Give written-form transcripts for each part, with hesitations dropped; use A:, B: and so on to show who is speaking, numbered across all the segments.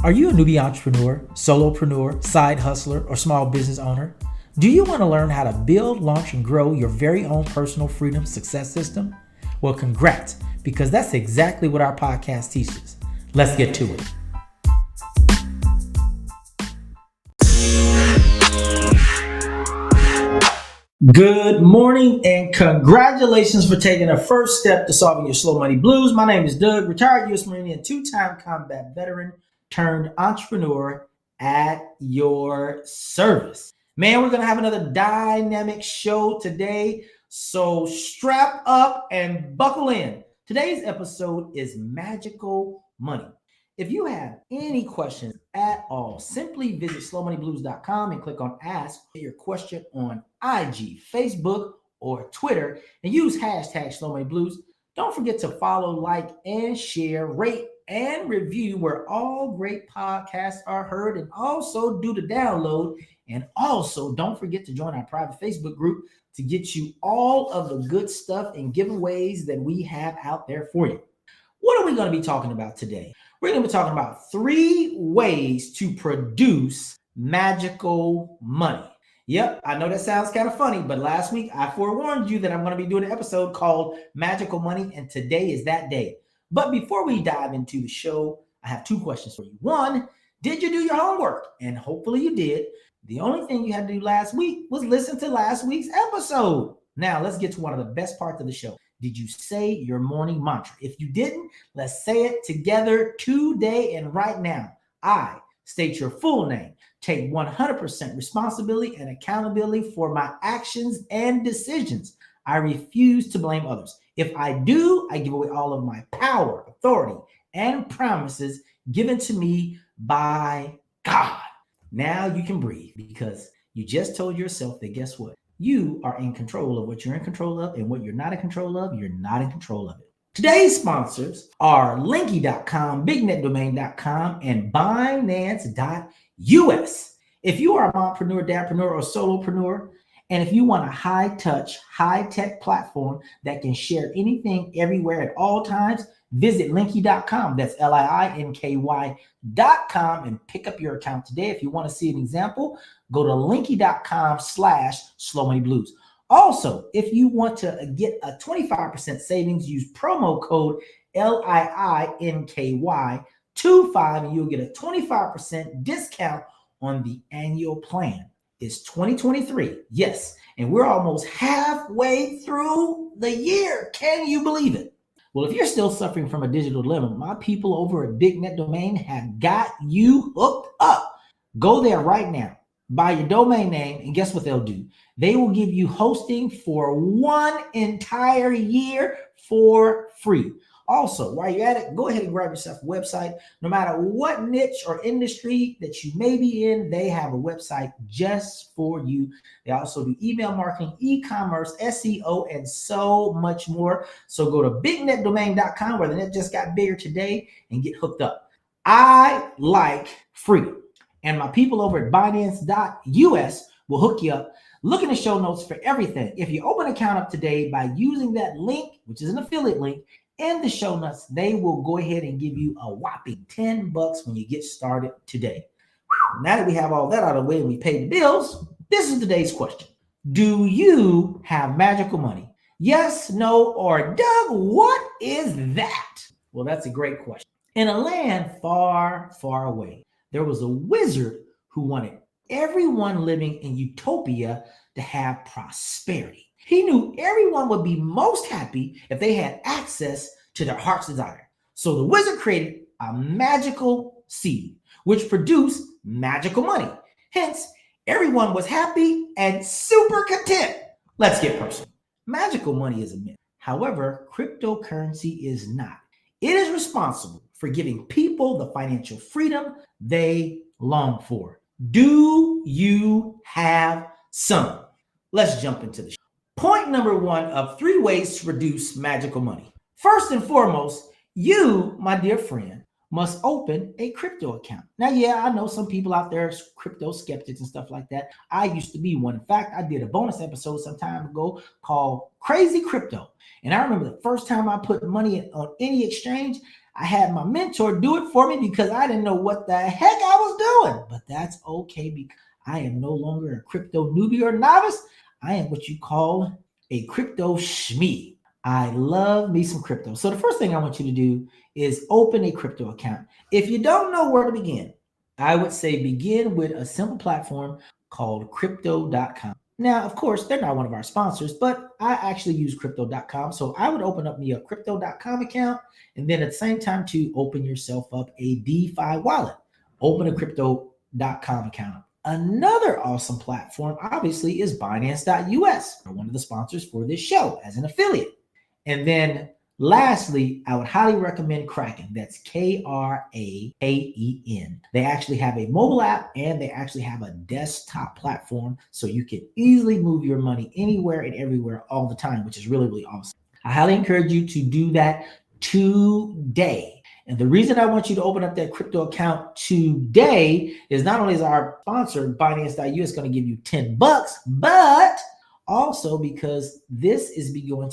A: Are you a newbie entrepreneur, solopreneur, side hustler, or small business owner? Do you want to learn how to build, launch, and grow your very own personal freedom success system? Well, congrats, because that's exactly what our podcast teaches. Let's get to it. Good morning and congratulations for taking the first step to solving your slow money blues. My name is Doug, retired U.S. Marine and two-time combat veteran turned entrepreneur at your service. Man, we're going to have another dynamic show today, so strap up and buckle in. Today's episode is magical money. If you have any questions at all, simply visit slowmoneyblues.com and click on Ask your question on IG, Facebook, or Twitter, and use hashtag slowmoneyblues. Don't forget to follow, like, and share, rate, and review where all great podcasts are heard, and also do the download. And also don't forget to join our private Facebook group to get you all of the good stuff and giveaways that we have out there for you. What are we going to be talking about today? We're going to be talking about 3 ways to produce magical money. Yep, I know that sounds kind of funny, but last week I forewarned you that I'm going to be doing an episode called Magical Money, and today is that day. But before we dive into the show, I have 2 questions for you. 1, did you do your homework? And hopefully you did. The only thing you had to do last week was listen to last week's episode. Now let's get to one of the best parts of the show. Did you say your morning mantra? If you didn't, let's say it together today and right now. I state your full name, take 100% responsibility and accountability for my actions and decisions. I refuse to blame others. If I do, I give away all of my power, authority, and promises given to me by God. Now you can breathe because you just told yourself that guess what? You are in control of what you're in control of, and what you're not in control of, you're not in control of it. Today's sponsors are Linky.com, BigNetDomain.com, and Binance.us. If you are an entrepreneur, dadpreneur, or solopreneur, and if you want a high-touch, high-tech platform that can share anything everywhere at all times, visit Linky.com. That's Linky.com and pick up your account today. If you want to see an example, go to Linky.com/slowmoneyblues. Also, if you want to get a 25% savings, use promo code LIINKY25 and you'll get a 25% discount on the annual plan. It's 2023, yes, and we're almost halfway through the year. Can you believe it? Well, if you're still suffering from a digital dilemma, my people over at Big Net Domain have got you hooked up. Go there right now, buy your domain name, and guess what they'll do? They will give you hosting for 1 entire year for free. Also, while you're at it, go ahead and grab yourself a website. No matter what niche or industry that you may be in, they have a website just for you. They also do email marketing, e-commerce, SEO, and so much more. So go to bignetdomain.com, where the net just got bigger today, and get hooked up. I like freedom, and my people over at Binance.us will hook you up. Look in the show notes for everything. If you open an account up today by using that link, which is an affiliate link, in the show notes, they will go ahead and give you a whopping $10 when you get started today. Now that we have all that out of the way and we paid the bills, this is today's question. Do you have magical money? Yes, no, or Doug, what is that? Well, that's a great question. In a land far, far away, there was a wizard who wanted everyone living in Utopia to have prosperity. He knew everyone would be most happy if they had access to their heart's desire. So the wizard created a magical seed, which produced magical money. Hence, everyone was happy and super content. Let's get personal. Magical money is a myth. However, cryptocurrency is not. It is responsible for giving people the financial freedom they long for. Do you have some? Let's jump into the show. Point number 1 of 3 ways to produce magical money. First and foremost, you, my dear friend, must open a crypto account. Now, yeah, I know some people out there, crypto skeptics and stuff like that. I used to be one. In fact, I did a bonus episode some time ago called Crazy Crypto. And I remember the first time I put money on any exchange, I had my mentor do it for me because I didn't know what the heck I was doing. But that's okay because I am no longer a crypto newbie or novice. I am what you call a crypto shmee. I love me some crypto. So the first thing I want you to do is open a crypto account. If you don't know where to begin, I would say begin with a simple platform called crypto.com. Now, of course, they're not one of our sponsors, but I actually use crypto.com. So I would open up me a crypto.com account and then at the same time to open yourself up a DeFi wallet. Open a crypto.com account. Another awesome platform, obviously, is Binance.us, one of the sponsors for this show as an affiliate. And then lastly, I would highly recommend Kraken. That's Kraken. They actually have a mobile app and they actually have a desktop platform so you can easily move your money anywhere and everywhere all the time, which is really, really awesome. I highly encourage you to do that today. And the reason I want you to open up that crypto account today is not only is our sponsor, Binance.us, going to give you $10, but also because this is going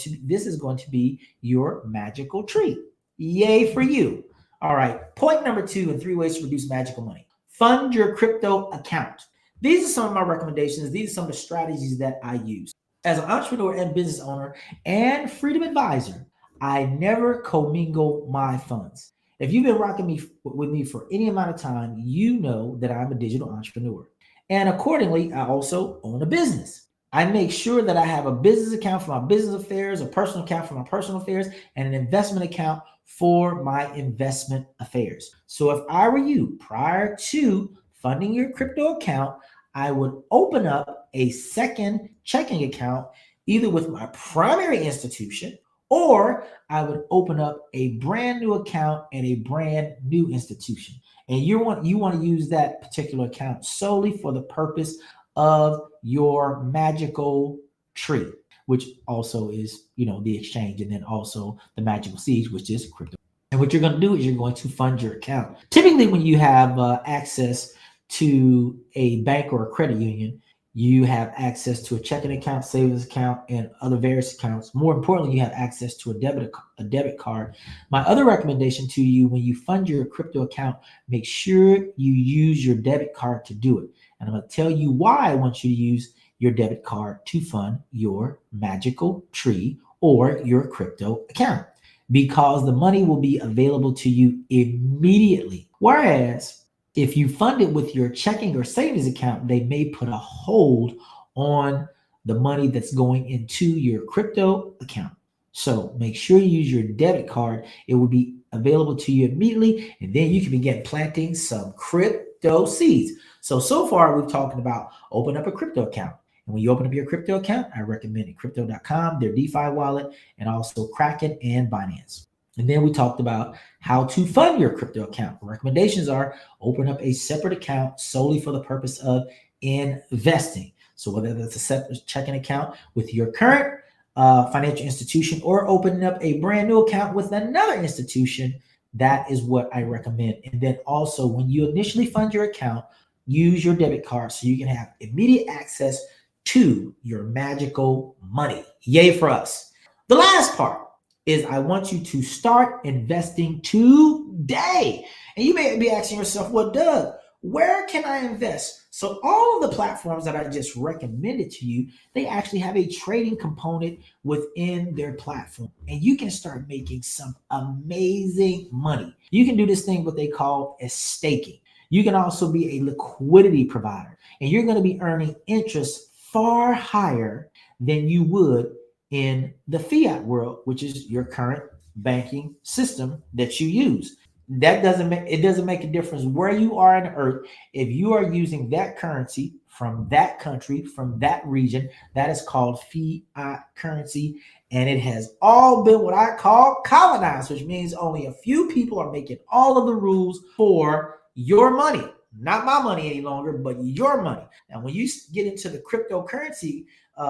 A: to be your magical treat. Yay for you. All right. Point number 2 and 3 ways to reduce magical money. Fund your crypto account. These are some of my recommendations. These are some of the strategies that I use. As an entrepreneur and business owner and freedom advisor, I never commingle my funds. If you've been rocking with me for any amount of time, you know that I'm a digital entrepreneur. And accordingly, I also own a business. I make sure that I have a business account for my business affairs, a personal account for my personal affairs, and an investment account for my investment affairs. So if I were you, prior to funding your crypto account, I would open up a second checking account, either with my primary institution, or I would open up a brand new account at a brand new institution. And you want to use that particular account solely for the purpose of your magical tree, which also is, the exchange, and then also the magical seeds, which is crypto. And what you're going to do is you're going to fund your account. Typically, when you have access to a bank or a credit union, you have access to a checking account, savings account, and other various accounts. More importantly, you have access to a debit card. My other recommendation to you, when you fund your crypto account, make sure you use your debit card to do it. And I'm going to tell you why I want you to use your debit card to fund your magical tree or your crypto account, because the money will be available to you immediately. Whereas if you fund it with your checking or savings account, they may put a hold on the money that's going into your crypto account. So make sure you use your debit card. It will be available to you immediately, and then you can begin planting some crypto seeds. So far we've talked about open up a crypto account. And when you open up your crypto account, I recommend crypto.com, their DeFi wallet, and also Kraken and Binance. And then we talked about how to fund your crypto account. Recommendations are open up a separate account solely for the purpose of investing. So whether that's a separate checking account with your current financial institution or opening up a brand new account with another institution, that is what I recommend. And then also, when you initially fund your account, use your debit card so you can have immediate access to your magical money. Yay for us. The last part is I want you to start investing today. And you may be asking yourself, well, Doug, where can I invest? So all of the platforms that I just recommended to you, they actually have a trading component within their platform. And you can start making some amazing money. You can do this thing, what they call as staking. You can also be a liquidity provider, and you're going to be earning interest far higher than you would in the fiat world, which is your current banking system that you use. That doesn't make a difference where you are on earth. If you are using that currency from that country, from that region, that is called fiat currency. And it has all been what I call colonized, which means only a few people are making all of the rules for your money. Not my money any longer, but your money. Now, when you get into the cryptocurrency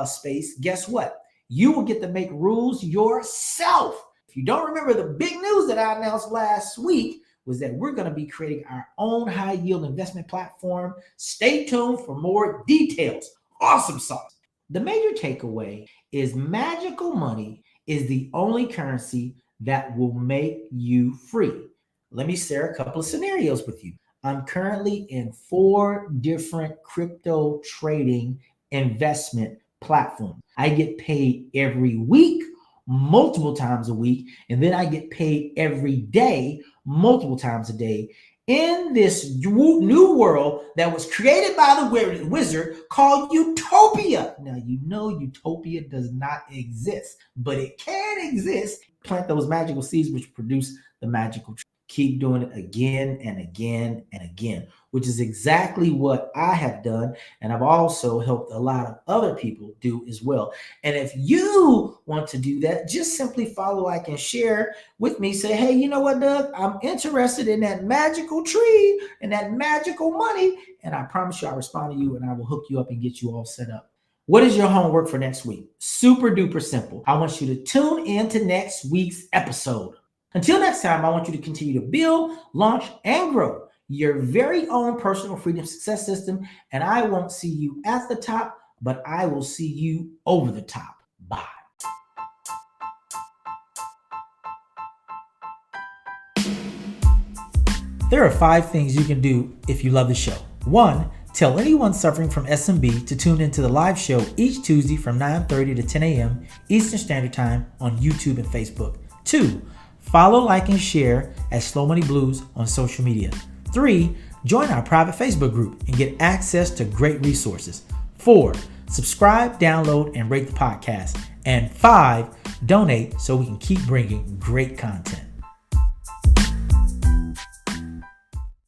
A: space, guess what? You will get to make rules yourself. If you don't remember, the big news that I announced last week was that we're going to be creating our own high yield investment platform. Stay tuned for more details. Awesome sauce. The major takeaway is magical money is the only currency that will make you free. Let me share a couple of scenarios with you. I'm currently in 4 different crypto trading investment platforms. I get paid every week, multiple times a week, and then I get paid every day, multiple times a day, in this new world that was created by the wizard called Utopia. Now, you know Utopia does not exist, but it can exist. Plant those magical seeds which produce the magical tree. Keep doing it again and again and again, which is exactly what I have done. And I've also helped a lot of other people do as well. And if you want to do that, just simply follow, like, and share with me. Say, hey, you know what, Doug? I'm interested in that magical tree and that magical money. And I promise you, I'll respond to you and I will hook you up and get you all set up. What is your homework for next week? Super duper simple. I want you to tune in to next week's episode. Until next time, I want you to continue to build, launch, and grow your very own personal freedom success system. And I won't see you at the top, but I will see you over the top. Bye. There are 5 things you can do if you love the show. 1, tell anyone suffering from SMB to tune into the live show each Tuesday from 9:30 to 10 a.m. Eastern Standard Time on YouTube and Facebook. 2, follow, like, and share at Slow Money Blues on social media. 3, join our private Facebook group and get access to great resources. 4, subscribe, download, and rate the podcast. And 5, donate so we can keep bringing great content.